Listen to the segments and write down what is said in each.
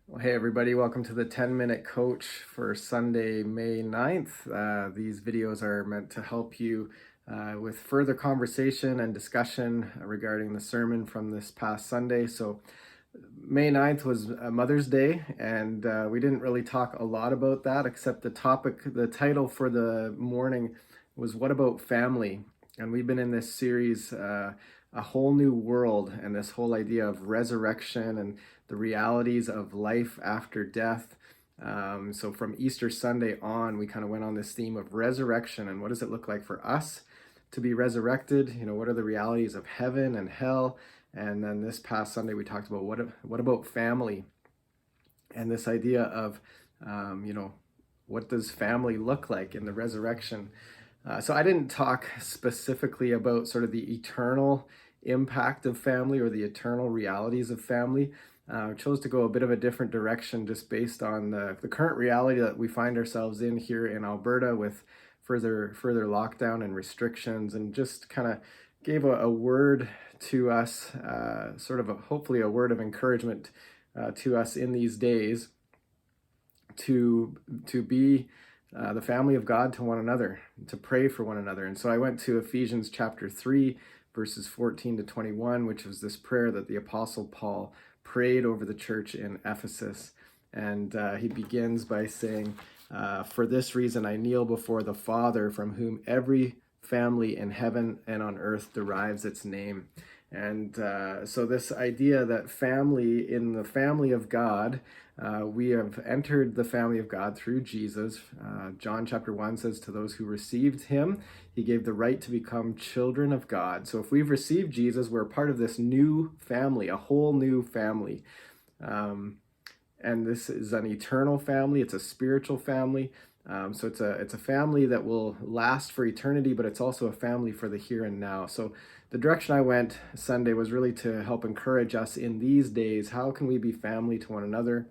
Well, hey everybody, welcome to the 10-minute coach for Sunday, May 9th. These videos are meant to help you with further conversation and discussion regarding the sermon from this past Sunday. So May 9th was Mother's Day, and we didn't really talk a lot about that, except the title for the morning was What About Family? And we've been in this series, A Whole New World, and this whole idea of resurrection and the realities of life after death. So from Easter Sunday on, we kind of went on this theme of resurrection and what does it look like for us to be resurrected? What are the realities of heaven and hell? And then this past Sunday, we talked about what about family and this idea of, what does family look like in the resurrection? So I didn't talk specifically about sort of the eternal impact of family or the eternal realities of family. Chose to go a bit of a different direction just based on the current reality that we find ourselves in here in Alberta with further lockdown and restrictions, and just kind of gave a word to us, hopefully a word of encouragement to us in these days to be the family of God to one another, to pray for one another. And so I went to Ephesians chapter 3, verses 14 to 21, which was this prayer that the Apostle Paul prayed over the church in Ephesus. And he begins by saying, for this reason I kneel before the Father, from whom every family in heaven and on earth derives its name. And so this idea that family, in the family of God, we have entered the family of God through Jesus. John chapter 1 says, to those who received him, he gave the right to become children of God. So if we've received Jesus, we're part of this new family, a whole new family. And this is an eternal family. It's a spiritual family. So it's a family that will last for eternity, but it's also a family for the here and now. So the direction I went Sunday was really to help encourage us in these days. How can we be family to one another?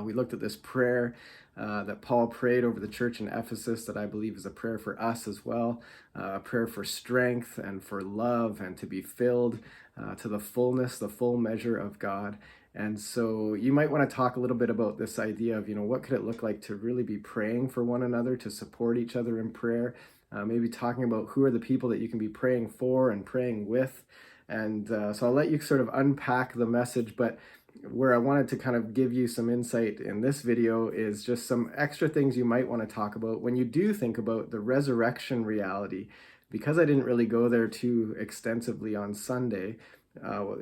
We looked at this prayer that Paul prayed over the church in Ephesus that I believe is a prayer for us as well, a prayer for strength and for love and to be filled to the fullness, the full measure of God. And so you might want to talk a little bit about this idea of, what could it look like to really be praying for one another, to support each other in prayer, maybe talking about who are the people that you can be praying for and praying with. And so I'll let you sort of unpack the message, but where I wanted to kind of give you some insight in this video is just some extra things you might want to talk about when you do think about the resurrection reality. Because I didn't really go there too extensively on Sunday,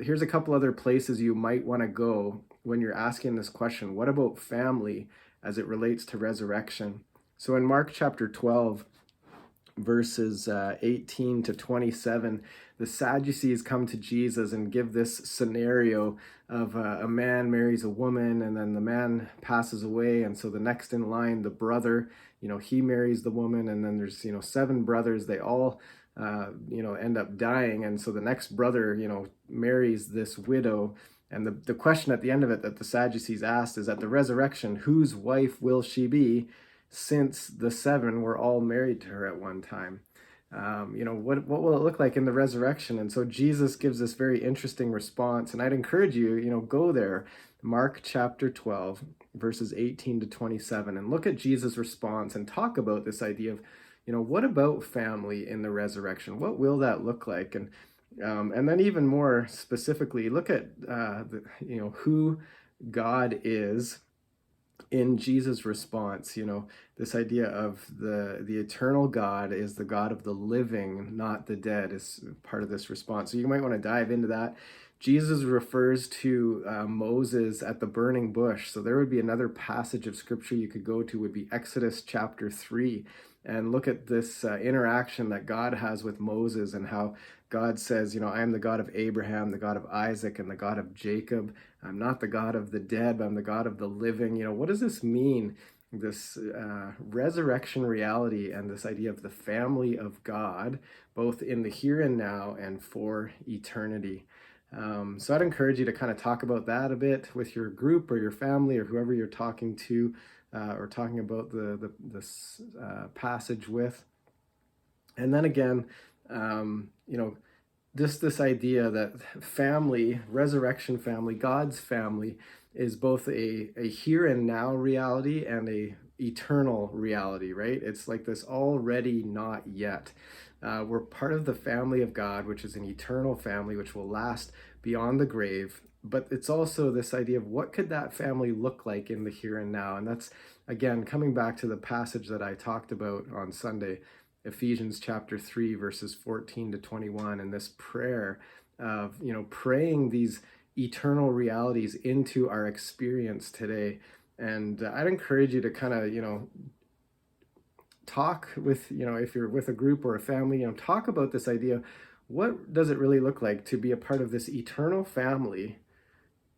here's a couple other places you might want to go when you're asking this question: what about family as it relates to resurrection? So in Mark chapter 12, verses 18 to 27, the Sadducees come to Jesus and give this scenario of a man marries a woman, and then the man passes away, and so the next in line, the brother, he marries the woman, and then there's 7 brothers. They all end up dying, and so the next brother marries this widow. And the question at the end of it that the Sadducees asked is, at the resurrection, whose wife will she be, since the 7 were all married to her at one time? What will it look like in the resurrection? And so Jesus gives this very interesting response, and I'd encourage you, go there, Mark chapter 12, verses 18 to 27, and look at Jesus' response and talk about this idea of, what about family in the resurrection? What will that look like? And then even more specifically, look at who God is in Jesus' response. This idea of the eternal God is the God of the living, not the dead, is part of this response. So you might want to dive into that. Jesus refers to Moses at the burning bush. So there would be another passage of scripture you could go to, would be Exodus chapter 3, and look at this interaction that God has with Moses, and how God says, I am the God of Abraham, the God of Isaac, and the God of Jacob. I'm not the God of the dead, but I'm the God of the living. What does this mean? This resurrection reality and this idea of the family of God, both in the here and now and for eternity. So I'd encourage you to kind of talk about that a bit with your group or your family or whoever you're talking to, or talking about this passage with. And then again, just this idea that family, resurrection family, God's family, is both a here and now reality and a eternal reality, right? It's like this already not yet. We're part of the family of God, which is an eternal family which will last beyond the grave. But it's also this idea of what could that family look like in the here and now. And that's, again, coming back to the passage that I talked about on Sunday, Ephesians chapter 3, verses 14 to 21, and this prayer of, praying these eternal realities into our experience today. And I'd encourage you to kind of, talk with, if you're with a group or a family, talk about this idea. What does it really look like to be a part of this eternal family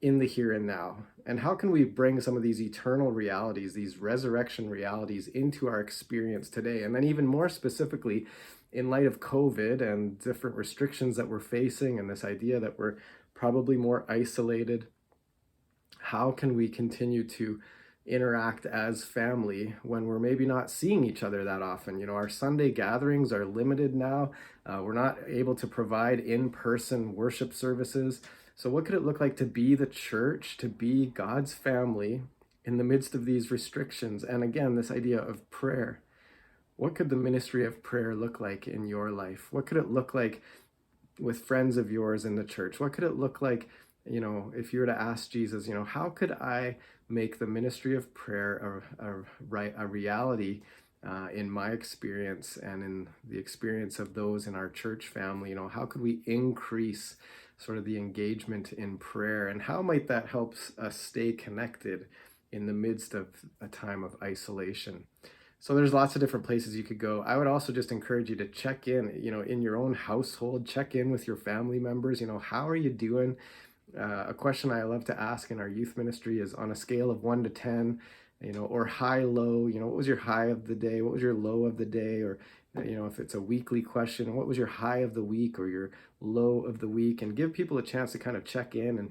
in the here and now? And how can we bring some of these eternal realities, these resurrection realities, into our experience today? And then, even more specifically, in light of COVID and different restrictions that we're facing, and this idea that we're probably more isolated, how can we continue to interact as family when we're maybe not seeing each other that often? Our Sunday gatherings are limited now. We're not able to provide in-person worship services. So what could it look like to be the church, to be God's family in the midst of these restrictions? And again, this idea of prayer. What could the ministry of prayer look like in your life? What could it look like with friends of yours in the church? What could it look like, if you were to ask Jesus, how could I make the ministry of prayer a reality in my experience and in the experience of those in our church family? How could we increase sort of the engagement in prayer, and how might that help us stay connected in the midst of a time of isolation? So there's lots of different places you could go. I would also just encourage you to check in your own household, check in with your family members. How are you doing? A question I love to ask in our youth ministry is, on a scale of 1 to 10, or high, low, what was your high of the day? What was your low of the day? Or, if it's a weekly question, what was your high of the week or your low of the week? And give people a chance to kind of check in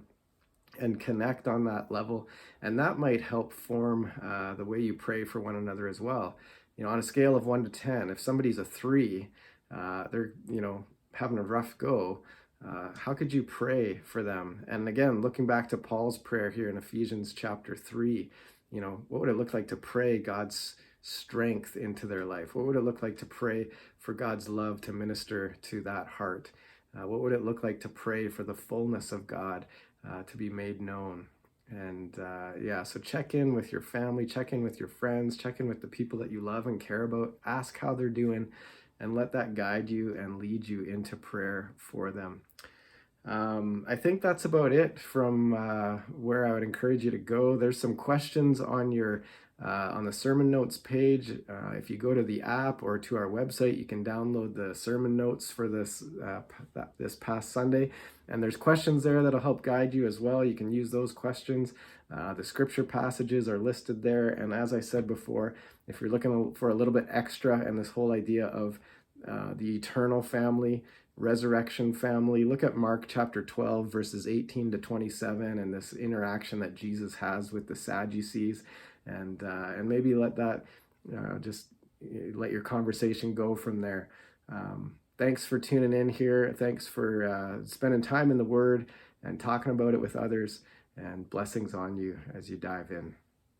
and connect on that level. And that might help form the way you pray for one another as well. On a scale of 1 to 10, if somebody's a 3, they're, having a rough go, how could you pray for them? And again, looking back to Paul's prayer here in Ephesians chapter 3, what would it look like to pray God's strength into their life? What would it look like to pray for God's love to minister to that heart? What would it look like to pray for the fullness of God to be made known? And so check in with your family, check in with your friends, check in with the people that you love and care about, ask how they're doing, and let that guide you and lead you into prayer for them. I think that's about it from where I would encourage you to go. There's some questions on your on the sermon notes page. If you go to the app or to our website, you can download the sermon notes for this past Sunday. And there's questions there that'll help guide you as well. You can use those questions. The scripture passages are listed there. And as I said before, if you're looking for a little bit extra and this whole idea of the eternal family, resurrection family, look at Mark chapter 12, verses 18 to 27, and this interaction that Jesus has with the Sadducees. And maybe let that just let your conversation go from there. Thanks for tuning in here. Thanks for spending time in the Word and talking about it with others. And blessings on you as you dive in.